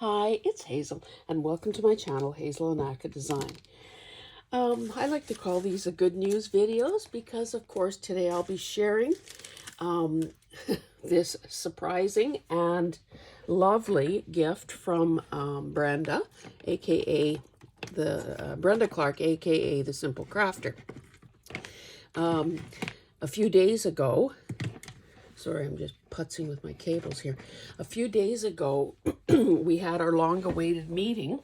Hi, it's Hazel, and welcome to my channel, Hazel and Aka Design. I like to call these a good news videos because, of course, today I'll be sharing um, this surprising and lovely gift from Brenda, aka the Brenda Clark, aka the Simple Crafter. A few days ago, sorry, I'm just putzing with my cables here. A few days ago, we had our long-awaited meeting,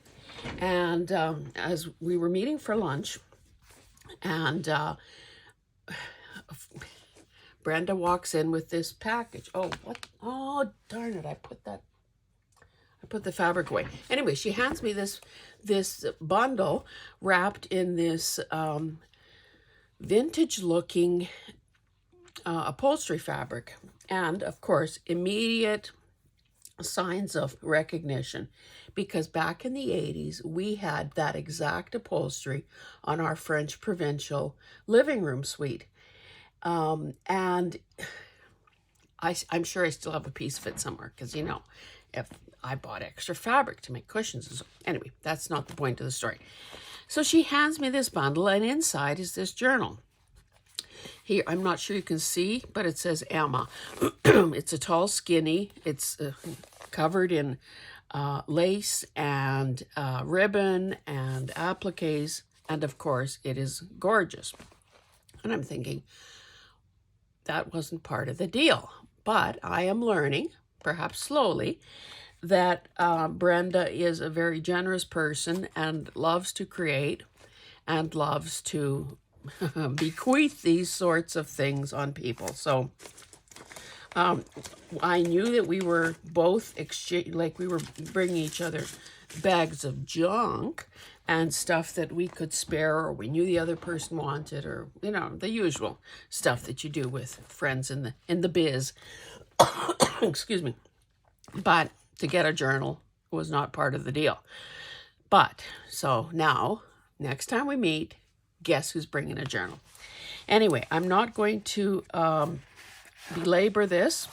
and as we were meeting for lunch, and Brenda walks in with this package. Oh, what? Oh, darn it! I put the fabric away. Anyway, she hands me this bundle wrapped in this vintage-looking upholstery fabric, and of course, immediate signs of recognition, because back in the 80s we had that exact upholstery on our French provincial living room suite, and I'm sure I still have a piece of it somewhere, because if I bought extra fabric to make cushions. Anyway, that's not the point of the story. So she hands me this bundle, and inside is this journal. Here, I'm not sure you can see, but it says Emma. It's a tall, skinny. It's covered in lace and ribbon and appliques. And of course, it is gorgeous. And I'm thinking, that wasn't part of the deal. But I am learning, perhaps slowly, that Brenda is a very generous person and loves to create and loves to bequeath these sorts of things on people. So I knew that we were both we were bringing each other bags of junk and stuff that we could spare, or we knew the other person wanted, or the usual stuff that you do with friends in the biz. Excuse me. But to get a journal was not part of the deal. But so now, next time we meet, guess who's bringing a journal? Anyway, I'm not going to belabor this.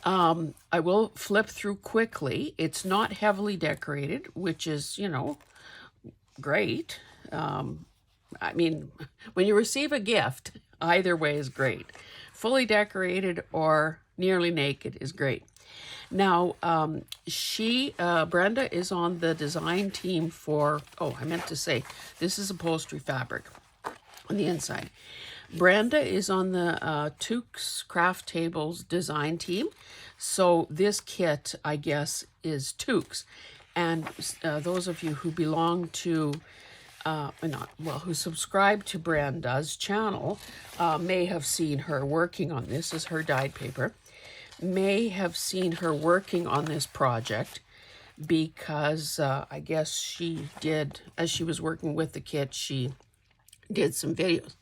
I will flip through quickly. It's not heavily decorated, which is, great. I mean, when you receive a gift, either way is great. Fully decorated or nearly naked is great. Now, Brenda is on the design team for, I meant to say, this is upholstery fabric on the inside. Brenda is on the Toques Craft Tables design team. So this kit, I guess, is Toques. And those of you who belong to, who subscribe to Brenda's channel may have seen her working on this. This is her dyed paper. May have seen her working on this project because I guess she did, as she was working with the kit, she did some videos.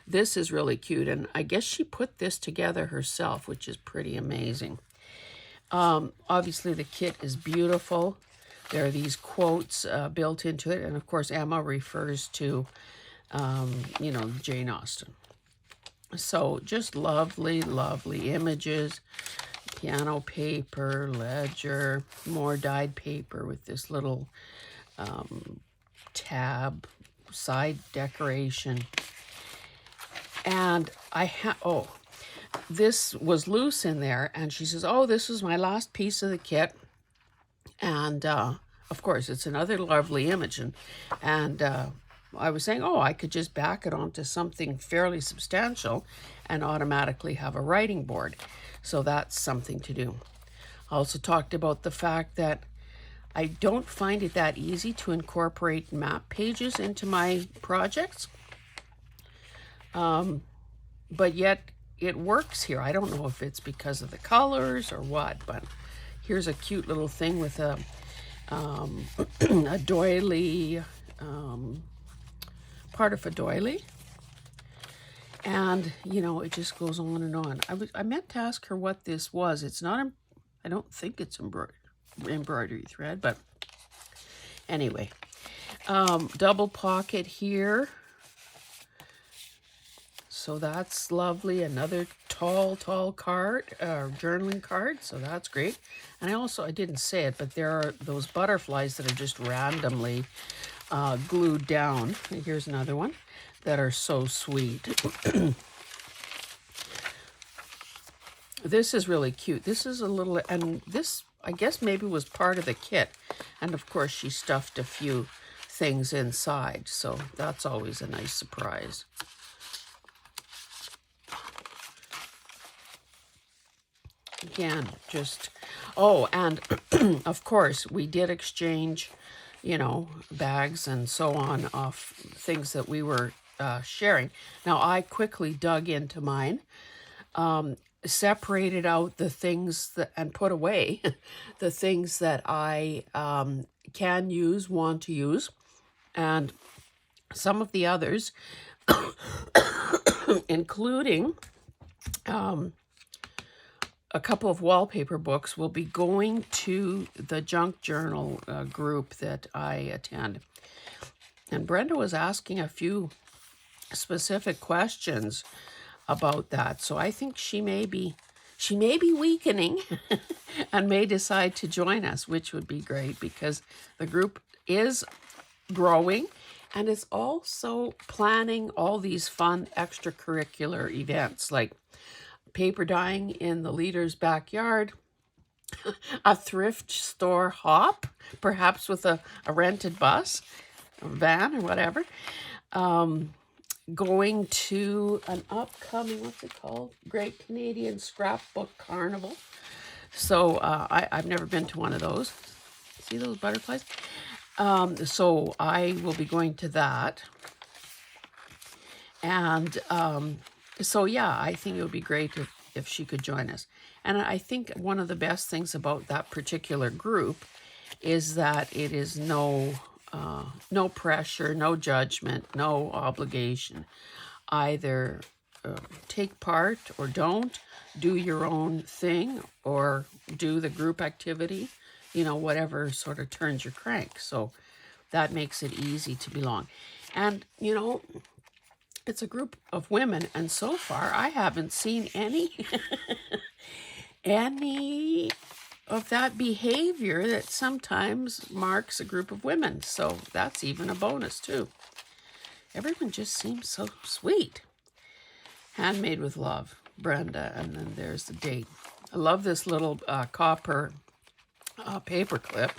This is really cute, and I guess she put this together herself, which is pretty amazing. Obviously, the kit is beautiful. There are these quotes built into it, and of course, Emma refers to, Jane Austen. So just lovely, lovely images. Piano paper, ledger, more dyed paper with this little tab, side decoration. And this was loose in there, and she says, this was my last piece of the kit. And of course, it's another lovely image. And I was saying, I could just back it onto something fairly substantial and automatically have a writing board. So that's something to do. I also talked about the fact that I don't find it that easy to incorporate map pages into my projects. But yet it works here. I don't know if it's because of the colors or what, but here's a cute little thing with a doily, part of a doily. And, it just goes on and on. I meant to ask her what this was. It's not, I don't think it's embroidery thread, but anyway. Double pocket here. So that's lovely. Another tall card, journaling card. So that's great. And I didn't say it, but there are those butterflies that are just randomly glued down. Here's another one that are so sweet. This is really cute. This is a little, and this, I guess, maybe was part of the kit. And of course, she stuffed a few things inside. So that's always a nice surprise. Again, just, oh, and of course, we did exchange, you know, bags and so on of things that we were sharing. Now, I quickly dug into mine, separated out the things that, and put away the things that I can use, want to use, and some of the others, including a couple of wallpaper books, will be going to the junk journal group that I attend. And Brenda was asking a few specific questions about that. So I think she may be weakening and may decide to join us, which would be great because the group is growing and is also planning all these fun extracurricular events like paper dyeing in the leader's backyard, a thrift store hop, perhaps with a rented bus, a van or whatever, going to an upcoming, what's it called? Great Canadian Scrapbook Carnival. So I've never been to one of those. See those butterflies? So I will be going to that. And so, yeah, I think it would be great if she could join us. And I think one of the best things about that particular group is that it is no pressure, no judgment, no obligation. Either take part or don't, do your own thing or do the group activity, you know, whatever sort of turns your crank. So that makes it easy to belong. And, you know, it's a group of women, and so far I haven't seen any of that behavior that sometimes marks a group of women. So that's even a bonus too. Everyone just seems so sweet. Handmade with love, Brenda, and then there's the date. I love this little copper paper clip.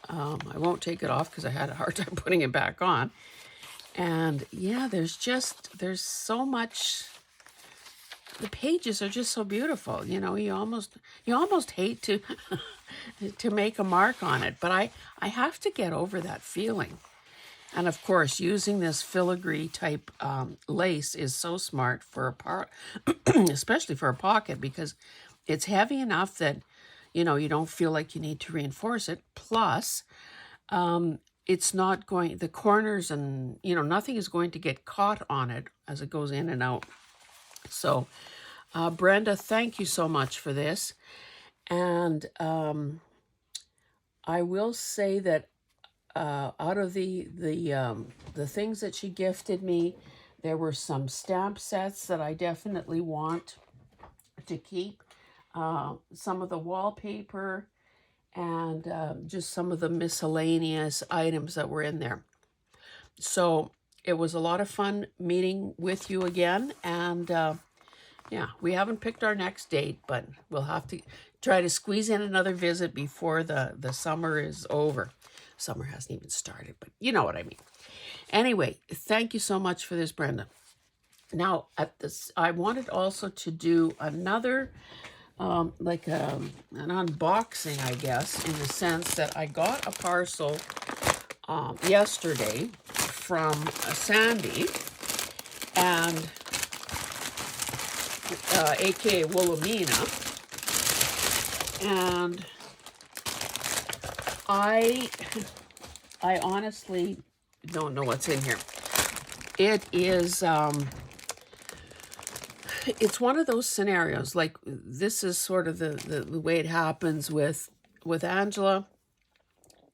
I won't take it off because I had a hard time putting it back on. And yeah, there's so much, the pages are just so beautiful. You know, you almost hate to to make a mark on it, but I have to get over that feeling. And of course, using this filigree type lace is so smart for especially for a pocket, because it's heavy enough that, you know, you don't feel like you need to reinforce it. Plus, it's not going, the corners and, you know, nothing is going to get caught on it as it goes in and out. So, Brenda, thank you so much for this. And I will say that out of the things that she gifted me, there were some stamp sets that I definitely want to keep. Some of the wallpaper, and just some of the miscellaneous items that were in there. So it was a lot of fun meeting with you again. And yeah, we haven't picked our next date, but we'll have to try to squeeze in another visit before the summer is over. Summer hasn't even started, but you know what I mean. Anyway, thank you so much for this, Brenda. Now, I wanted also to do another like an unboxing, I guess, in the sense that I got a parcel yesterday from Sandy, and aka Wilhelmina, and I honestly don't know what's in here. It is it's one of those scenarios, like this is sort of the way it happens with Angela,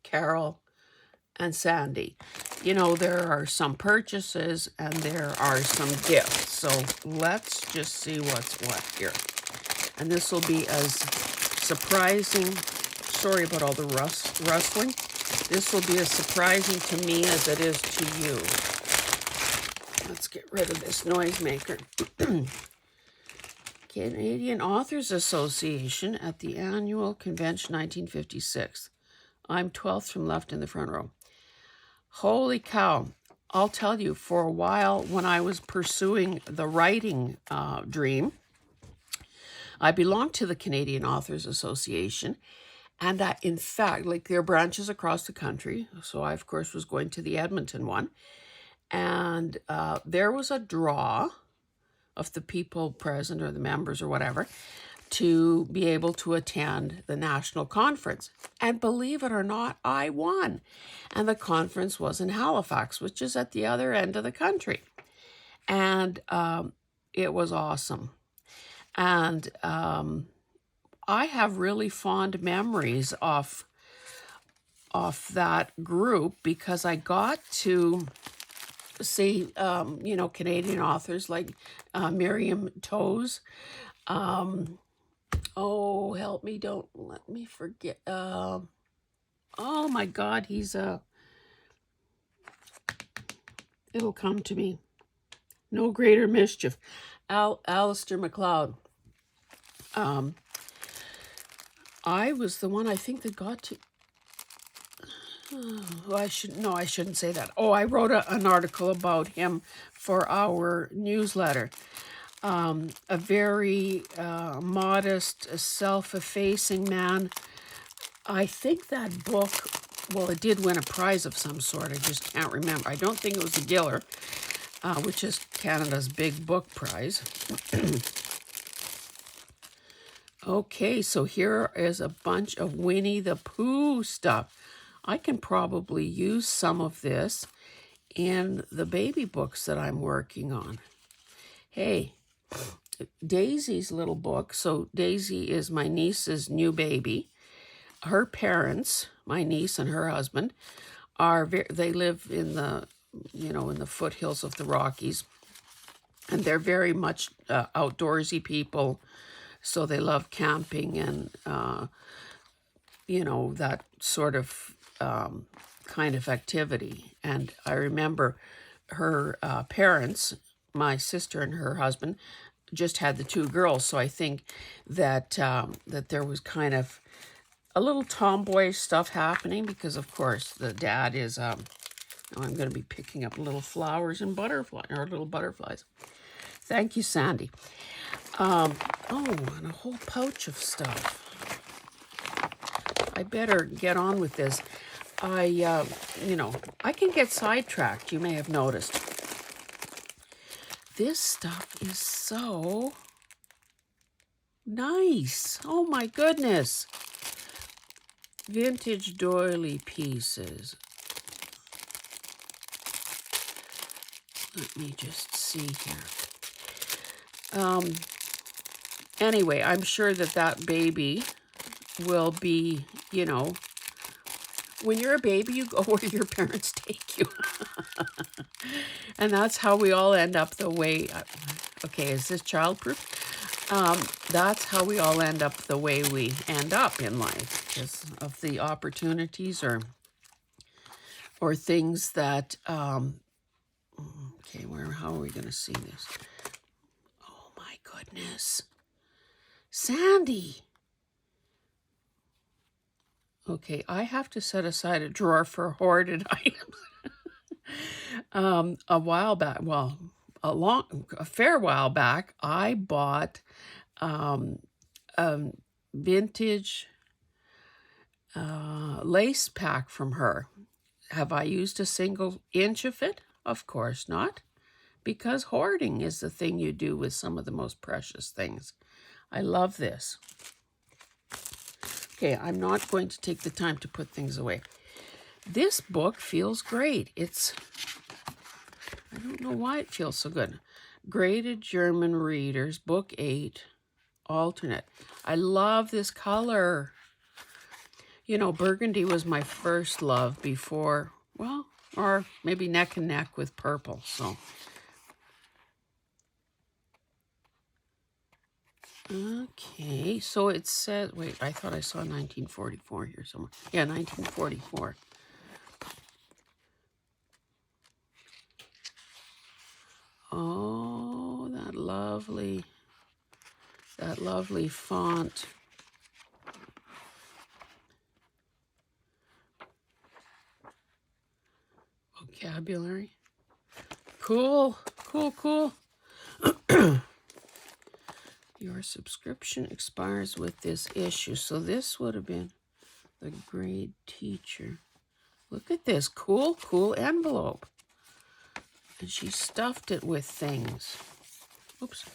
Carol, and Sandy. You know, there are some purchases and there are some gifts. So let's just see what's what here. And this will be as surprising, sorry about all the rustling. This will be as surprising to me as it is to you. Let's get rid of this noisemaker. Canadian Authors Association at the Annual Convention 1956. I'm 12th from left in the front row. Holy cow. I'll tell you, for a while when I was pursuing the writing dream, I belonged to the Canadian Authors Association. And in fact, like there are branches across the country. So I, of course, was going to the Edmonton one. And there was a draw of the people present or the members or whatever to be able to attend the national conference. And believe it or not, I won. And the conference was in Halifax, which is at the other end of the country. And it was awesome. And I have really fond memories of that group because I got to see, you know, Canadian authors like Miriam Toews. Oh, help me, don't let me forget. Oh my God, it'll come to me. No Greater Mischief. Alistair MacLeod. I was the one I think that got to. Oh, I shouldn't say that. Oh, I wrote an article about him for our newsletter. A very modest, self-effacing man. I think that book, well, it did win a prize of some sort. I just can't remember. I don't think it was the Giller, which is Canada's big book prize. Okay, so here is a bunch of Winnie the Pooh stuff. I can probably use some of this in the baby books that I'm working on. Hey, Daisy's little book. So Daisy is my niece's new baby. Her parents, my niece and her husband, they live in the, you know, in the foothills of the Rockies. And they're very much outdoorsy people. So they love camping and, you know, that sort of kind of activity. And I remember her parents, my sister and her husband, just had the two girls. So I think that that there was kind of a little tomboyish stuff happening because, of course, the dad is, I'm going to be picking up little flowers and little butterflies. Thank you, Sandy. Oh, and a whole pouch of stuff. I better get on with this. You know, I can get sidetracked, you may have noticed. This stuff is so nice. Oh my goodness. Vintage doily pieces. Let me just see here. Anyway, I'm sure that baby will be, you know, when you're a baby, you go where your parents take you. And that's how we all end up the way, okay, is this childproof? That's how we all end up the way we end up in life, because of the opportunities or things that, okay, how are we going to see this? Oh my goodness. Sandy. Okay, I have to set aside a drawer for hoarded items. A while back, well, a fair while back, I bought a vintage lace pack from her. Have I used a single inch of it? Of course not, because hoarding is the thing you do with some of the most precious things. I love this. Okay, I'm not going to take the time to put things away. This book feels great. I don't know why it feels so good. Graded German Readers, Book 8, alternate. I love this color. You know, burgundy was my first love before Well, or maybe neck and neck with purple. So, okay. So it says, wait, I thought I saw 1944 here somewhere. Yeah, 1944. Oh, that lovely font. Vocabulary. Cool, cool, cool. Your subscription expires with this issue. So this would have been the grade teacher. Look at this cool, cool envelope. And she stuffed it with things. Oops.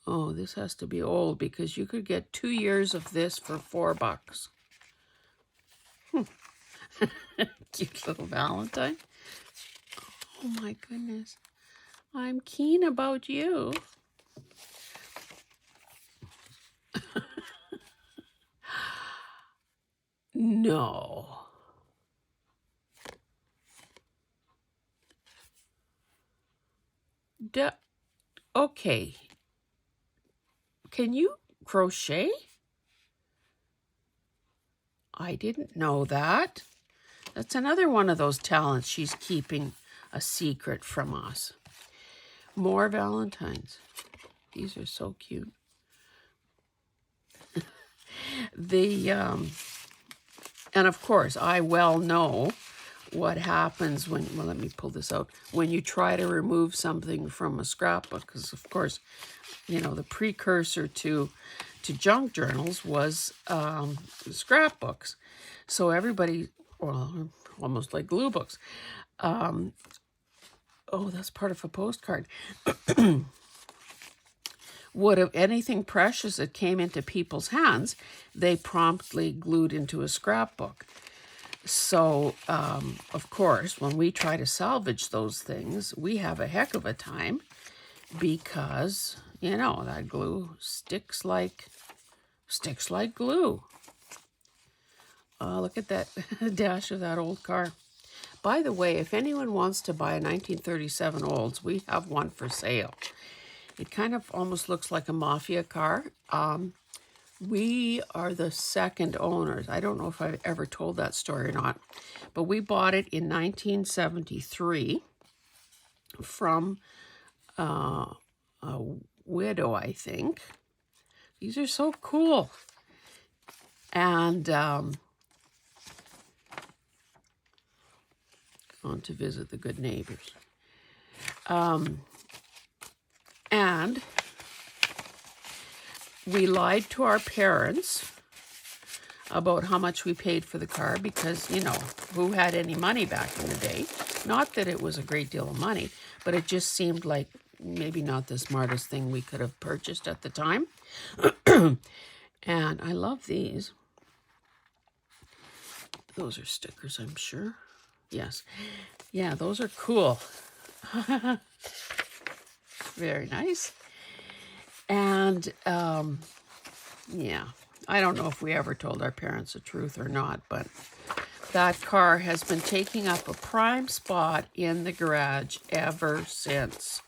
Oh, this has to be old because you could get 2 years of this for $4. Cute little Valentine. Oh my goodness. I'm keen about you. No. Okay. Can you crochet? I didn't know that. That's another one of those talents she's keeping a secret from us. More Valentines. These are so cute. And of course, I well know what happens when, well, let me pull this out, when you try to remove something from a scrapbook, because of course, you know, the precursor to junk journals was scrapbooks. So everybody, well, almost like glue books. Oh, that's part of a postcard. Would have anything precious that came into people's hands, they promptly glued into a scrapbook. So, of course, when we try to salvage those things, we have a heck of a time because, you know, that glue sticks like glue. Look at that dash of that old car. By the way, if anyone wants to buy a 1937 Olds, we have one for sale. It kind of almost looks like a mafia car. We are the second owners. I don't know if I've ever told that story or not, but we bought it in 1973 from a widow, I think. These are so cool. And on to visit the good neighbors. And we lied to our parents about how much we paid for the car because, you know, who had any money back in the day? Not that it was a great deal of money, but it just seemed like maybe not the smartest thing we could have purchased at the time. And I love these. Those are stickers, I'm sure. Yes. Yeah, those are cool. Very nice. And, yeah, I don't know if we ever told our parents the truth or not, but that car has been taking up a prime spot in the garage ever since.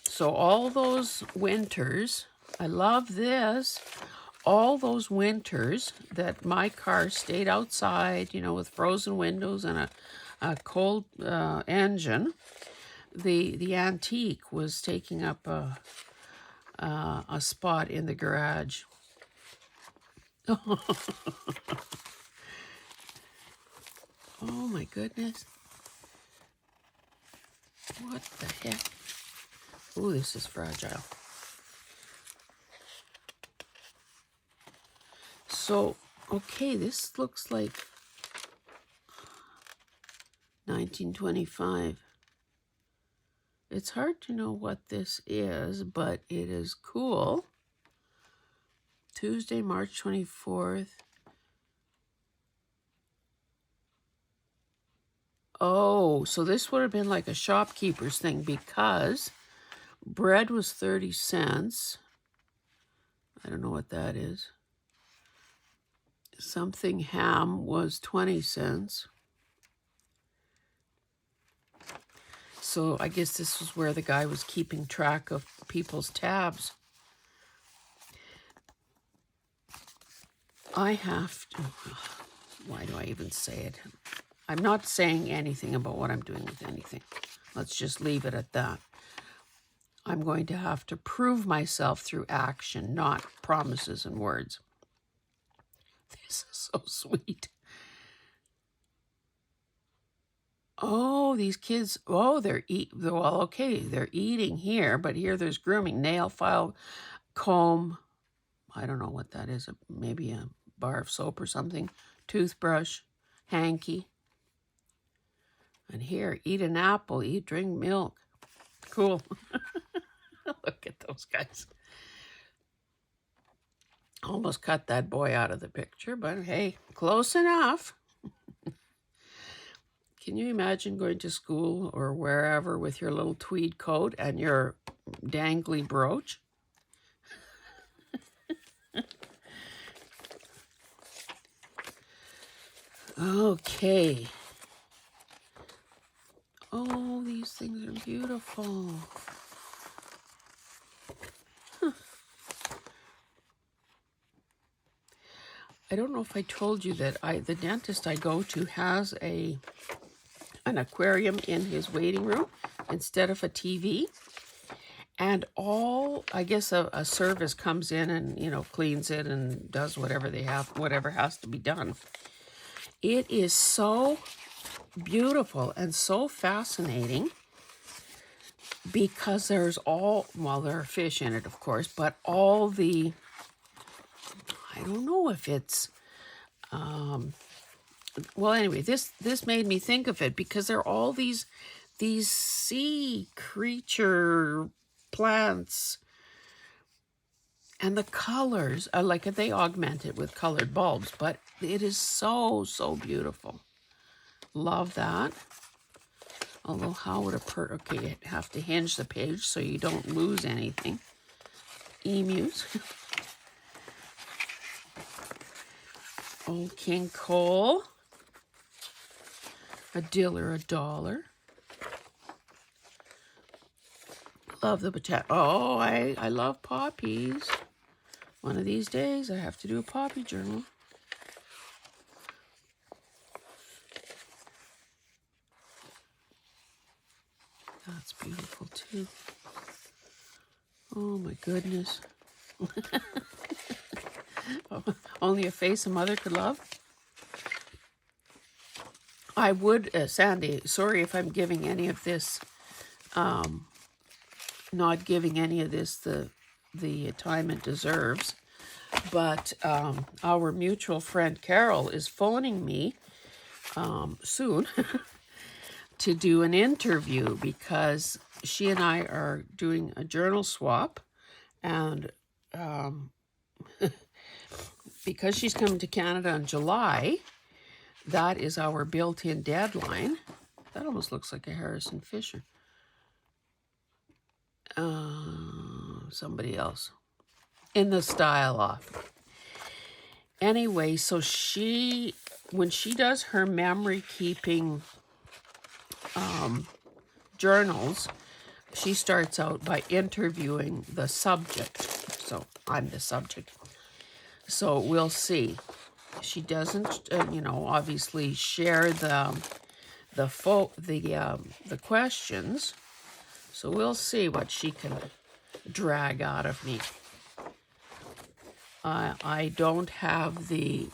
So all those winters, I love this, all those winters that my car stayed outside, you know, with frozen windows and a cold engine, the antique was taking up a spot in the garage. Oh my goodness. What the heck? Ooh, this is fragile. So, okay, this looks like 1925. It's hard to know what this is, but it is cool. Tuesday, March 24th. Oh, so this would have been like a shopkeeper's thing because bread was 30 cents. I don't know what that is. Something ham was 20 cents. So I guess this was where the guy was keeping track of people's tabs. I have to, why do I even say it? I'm not saying anything about what I'm doing with anything. Let's just leave it at that. I'm going to have to prove myself through action, not promises and words. This is so sweet. Oh, these kids, oh, well, okay, they're eating here, but here there's grooming, nail file, comb, I don't know what that is, maybe a bar of soap or something, toothbrush, hanky. And here, eat an apple, drink milk. Cool. Look at those guys. Almost cut that boy out of the picture, but hey, close enough. Can you imagine going to school or wherever with your little tweed coat and your dangly brooch? Okay. Oh, these things are beautiful. Huh. I don't know if I told you that the dentist I go to has an aquarium in his waiting room instead of a TV. And I guess a service comes in and, cleans it and does whatever whatever has to be done. It is so beautiful and so fascinating because there are fish in it, of course, but all the, I don't know if it's, well, anyway, this made me think of it because there are all these sea creature plants, and the colors are like they augment it with colored bulbs, but it is so beautiful. Love that. Although how would okay, you have to hinge the page so you don't lose anything. Emus. Old King Cole. A diller, a dollar. Love the potato. Oh, I love poppies. One of these days I have to do a poppy journal. That's beautiful too. Oh my goodness. Only a face a mother could love. I would, Sandy, sorry if I'm giving any of this, not giving any of this the time it deserves, but our mutual friend Carol is phoning me soon to do an interview because she and I are doing a journal swap, and because she's coming to Canada in July, that is our built-in deadline. That almost looks like a Harrison Fisher. Somebody else in the style off. Anyway, so when she does her memory keeping journals, she starts out by interviewing the subject. So I'm the subject. So we'll see. She doesn't, obviously share the questions. So we'll see what she can drag out of me. I don't have the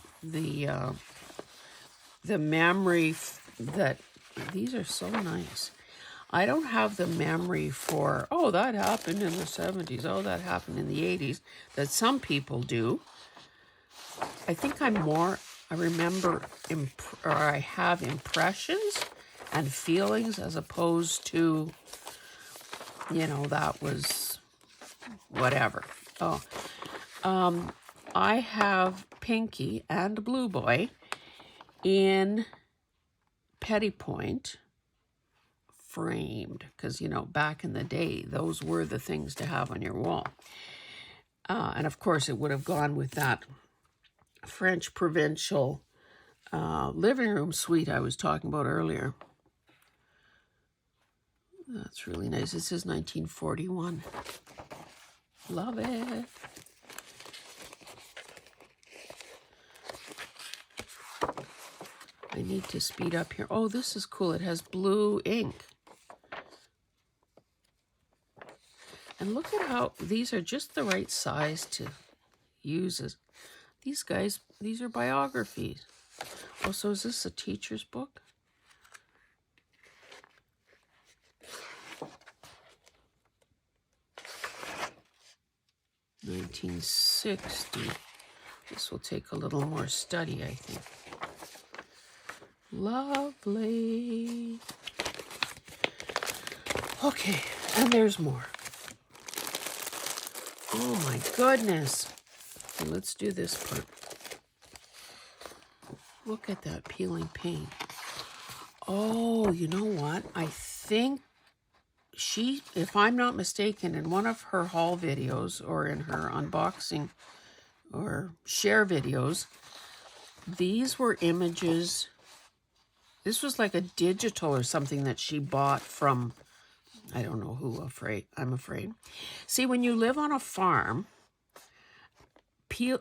memory that these are so nice. I don't have the memory for, oh, that happened in the 70s. Oh, that happened in the 80s that some people do. I think I remember, or I have impressions and feelings as opposed to, that was whatever. Oh, I have Pinky and Blue Boy in Petty Point framed because, back in the day, those were the things to have on your wall. And of course, it would have gone with that French provincial living room suite I was talking about earlier. That's really nice. This is 1941. Love it. I need to speed up here. Oh, this is cool. It has blue ink. And look at how these are just the right size to use. These guys, these are biographies. Oh, so is this a teacher's book? $1960. This will take a little more study, I think. Lovely. Okay, and there's more. Oh my goodness. Okay, let's do this part. Look at that peeling paint. Oh, you know what? I think she, if I'm not mistaken, in one of her haul videos or in her unboxing or share videos, these were images. This was like a digital or something that she bought from, I don't know who, I'm afraid. See, when you live on a farm,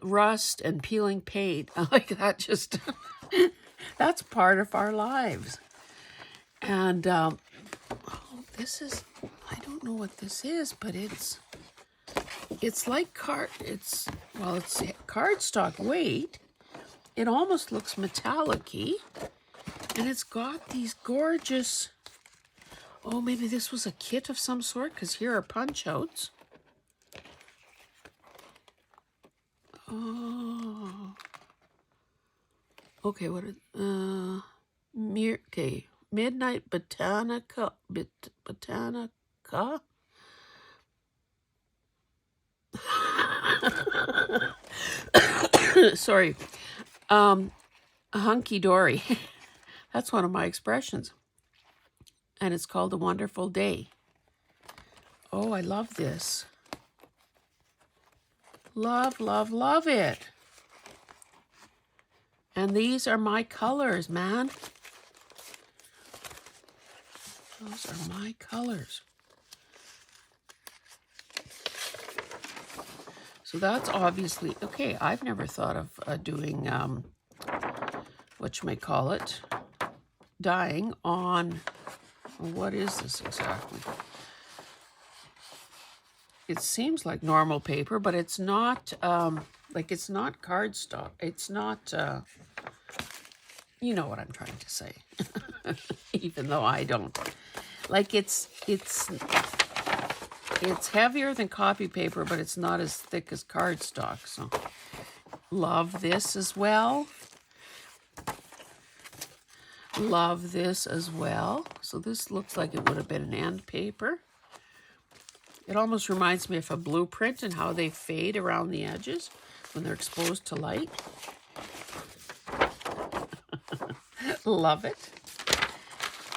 rust and peeling paint, like that just, that's part of our lives. And oh, this is, I don't know what this is, but it's like it's cardstock weight. It almost looks metallic-y. And it's got these gorgeous, oh, maybe this was a kit of some sort, because here are punch outs. Oh. Okay, what is, okay, Midnight Botanica, Botanica? Sorry. Hunky dory. That's one of my expressions. And it's called A Wonderful Day. Oh, I love this. Love, love, love it. And these are my colors, man. Those are my colors. So that's obviously, okay, I've never thought of doing, whatchamacallit, dyeing on, what is this exactly? It seems like normal paper, but it's not, like it's not cardstock. It's not, you know what I'm trying to say, even though I don't. Like it's heavier than copy paper, but it's not as thick as cardstock. So love this as well. Love this as well. So this looks like it would have been an end paper. It almost reminds me of a blueprint and how they fade around the edges when they're exposed to light. Love it.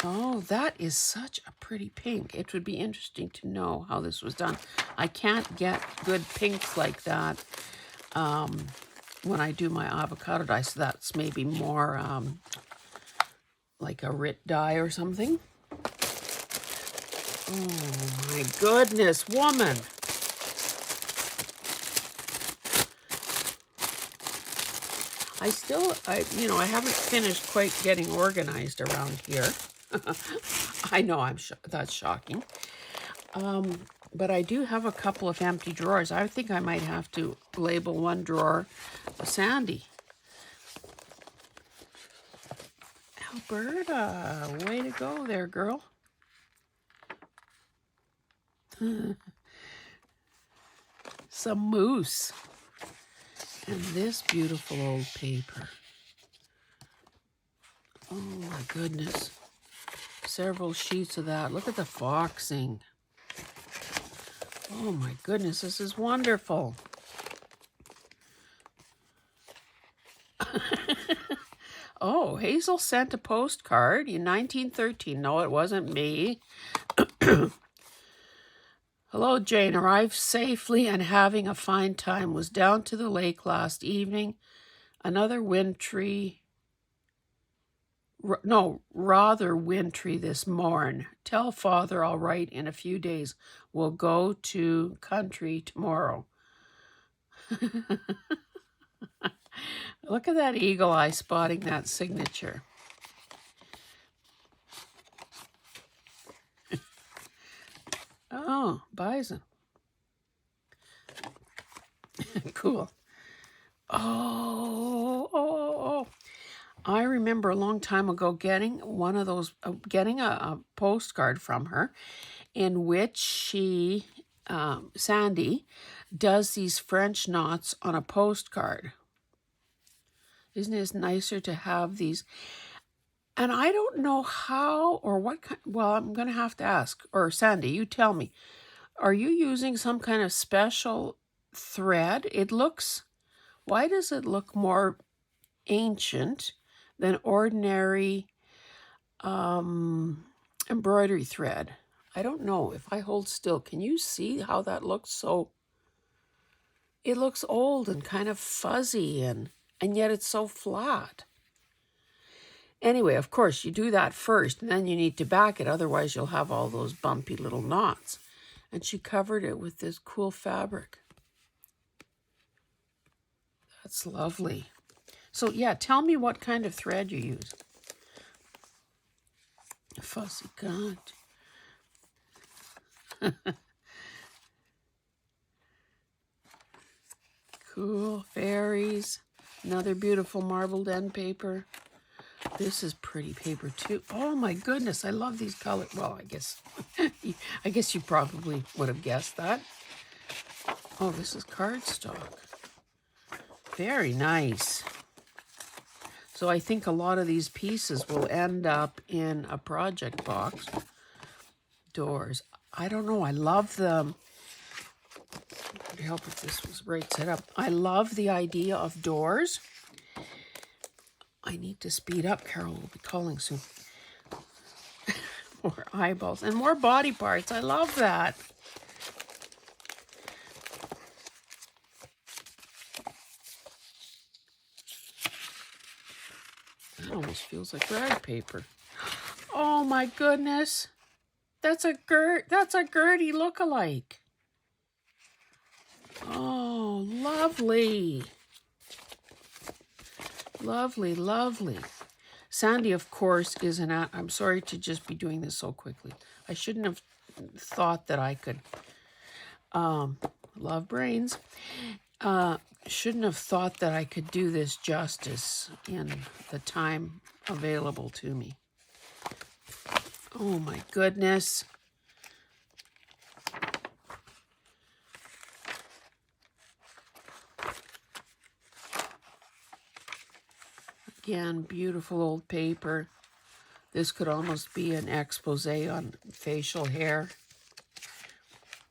Oh, that is such a pretty pink. It would be interesting to know how this was done. I can't get good pinks like that when I do my avocado dye, so that's maybe more like a RIT dye or something. Oh my goodness, woman. I haven't finished quite getting organized around here. I know that's shocking. But I do have a couple of empty drawers. I think I might have to label one drawer Sandy. Alberta, way to go there, girl. Some moose. And this beautiful old paper. Oh my goodness. Several sheets of that. Look at the foxing. Oh my goodness, this is wonderful. Oh, Hazel sent a postcard in 1913. No, it wasn't me. Hello, Jane. Arrived safely and having a fine time. Was down to the lake last evening. Another wintry, rather wintry this morn. Tell father I'll write in a few days. We'll go to country tomorrow. Look at that eagle eye spotting that signature. Oh, bison. Cool. Oh. I remember a long time ago getting one of those, getting a postcard from her in which she, Sandy, does these French knots on a postcard. Isn't it nicer to have these? And I don't know how or what kind, well, I'm going to have to ask, or Sandy, you tell me. Are you using some kind of special thread? Why does it look more ancient than ordinary embroidery thread? I don't know. If I hold still, can you see how that looks? So it looks old and kind of fuzzy, and yet it's so flat. Anyway, of course, you do that first, and then you need to back it. Otherwise, you'll have all those bumpy little knots. And she covered it with this cool fabric. That's lovely. So, yeah, tell me what kind of thread you use. Fussy God. Cool. Fairies. Another beautiful marbled end paper. This is pretty paper too. Oh my goodness, I love these colors. Well, I guess you probably would have guessed that. Oh, this is cardstock. Very nice. So I think a lot of these pieces will end up in a project box. Doors. I don't know. I love them. It would help if this was right set up. I love the idea of doors. I need to speed up. Carol will be calling soon. More eyeballs and more body parts. I love that. That almost feels like rag paper. Oh my goodness. That's a Gertie look-alike. Oh, lovely. Lovely, lovely. Sandy, of course, is I'm sorry to just be doing this so quickly. I shouldn't have thought that I could, love brains. Shouldn't have thought that I could do this justice in the time available to me. Oh my goodness. Again, beautiful old paper. This could almost be an expose on facial hair.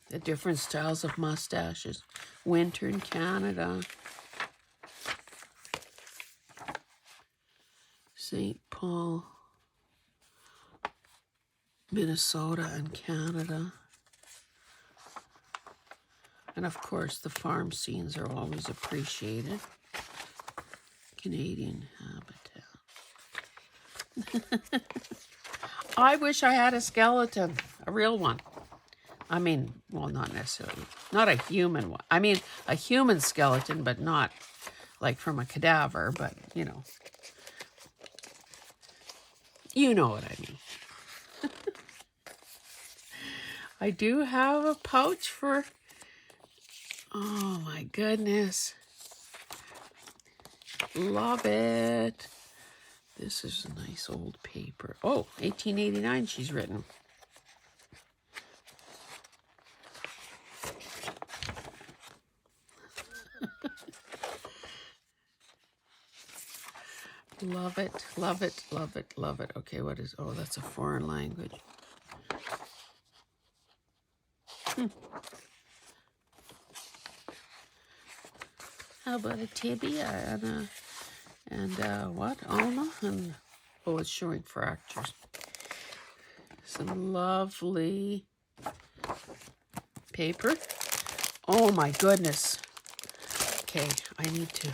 The different styles of mustaches. Winter in Canada. St. Paul, Minnesota and Canada. And of course, the farm scenes are always appreciated. Canadian habitat. I wish I had a skeleton, a real one. I mean, well, not necessarily, not a human one. I mean, a human skeleton, but not like from a cadaver, but you know what I mean. I do have a pouch for, oh my goodness. Love it. This is a nice old paper. Oh, 1889 she's written. Love it, love it, love it, love it. Okay, what is, oh, that's a foreign language. How about a tibia and what? Ulna? And, oh, it's showing fractures. Some lovely paper. Oh my goodness. Okay, I need to.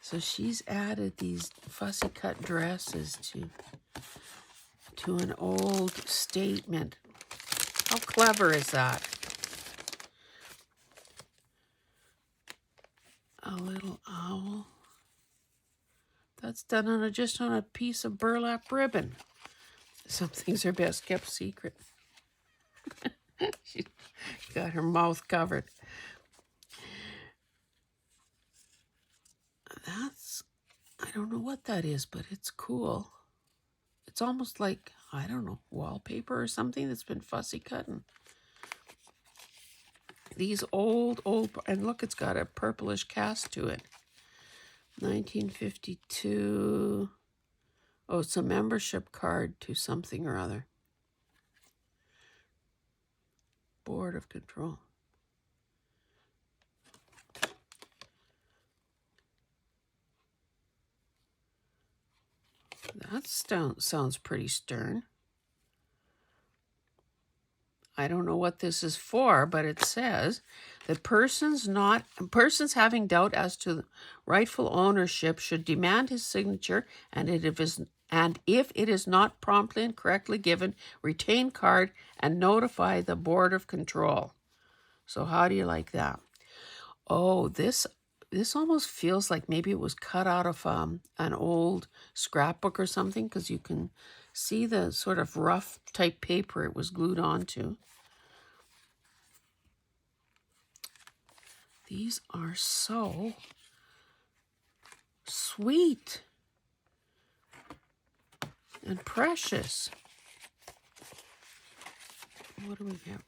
So she's added these fussy cut dresses to an old statement. How clever is that? A little owl. That's done on just on a piece of burlap ribbon. Some things are best kept secret. She got her mouth covered. I don't know what that is, but it's cool. It's almost like, I don't know, wallpaper or something that's been fussy cutting. These old, and look, it's got a purplish cast to it. 1952. Oh, it's a membership card to something or other. Board of Control. That sounds pretty stern. I don't know what this is for, but it says that persons having doubt as to rightful ownership should demand his signature, and if it is not promptly and correctly given, retain card and notify the Board of Control. So how do you like that? Oh, this almost feels like maybe it was cut out of an old scrapbook or something, because you can see the sort of rough type paper it was glued onto. These are so sweet and precious. What do we have?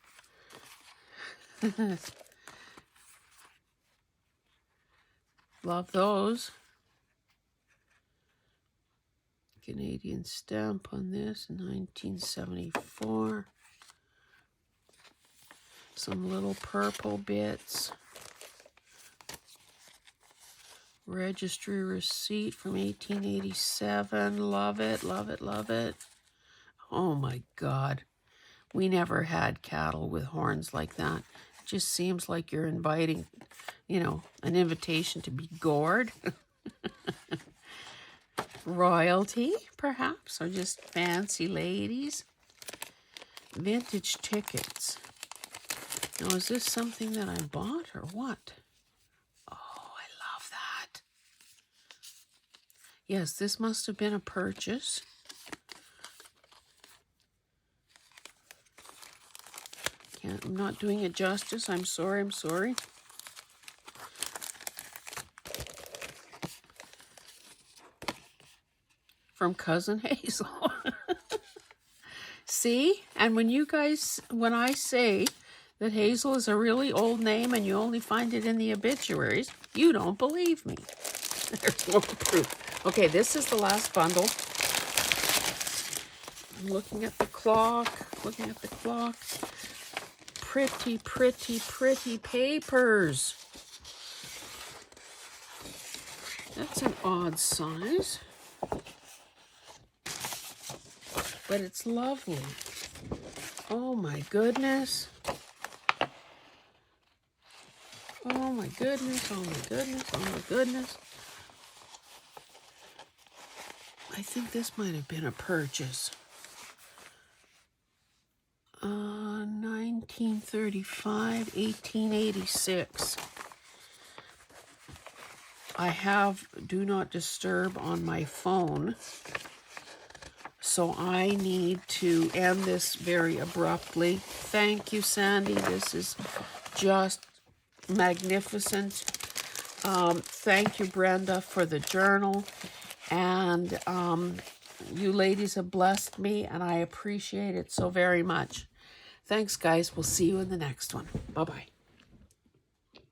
Love those. Canadian stamp on this, 1974. Some little purple bits. Registry receipt from 1887. Love it, love it, love it. Oh my God. We never had cattle with horns like that. It just seems like you're inviting, an invitation to be gored. Royalty, perhaps, or just fancy ladies. Vintage tickets. Now, is this something that I bought or what? Oh, I love that. Yes, this must have been a purchase. I'm not doing it justice. I'm sorry. From Cousin Hazel. See? And when I say that Hazel is a really old name and you only find it in the obituaries, you don't believe me. There's more proof. Okay, this is the last bundle. I'm looking at the clock. Pretty, pretty, pretty papers. That's an odd size. But it's lovely. Oh my goodness. Oh my goodness, oh my goodness, oh my goodness. I think this might have been a purchase. 1935, 1886. I have Do Not Disturb on my phone, so I need to end this very abruptly. Thank you, Sandy. This is just magnificent. Thank you, Brenda, for the journal. And you ladies have blessed me, and I appreciate it so very much. Thanks, guys. We'll see you in the next one. Bye-bye.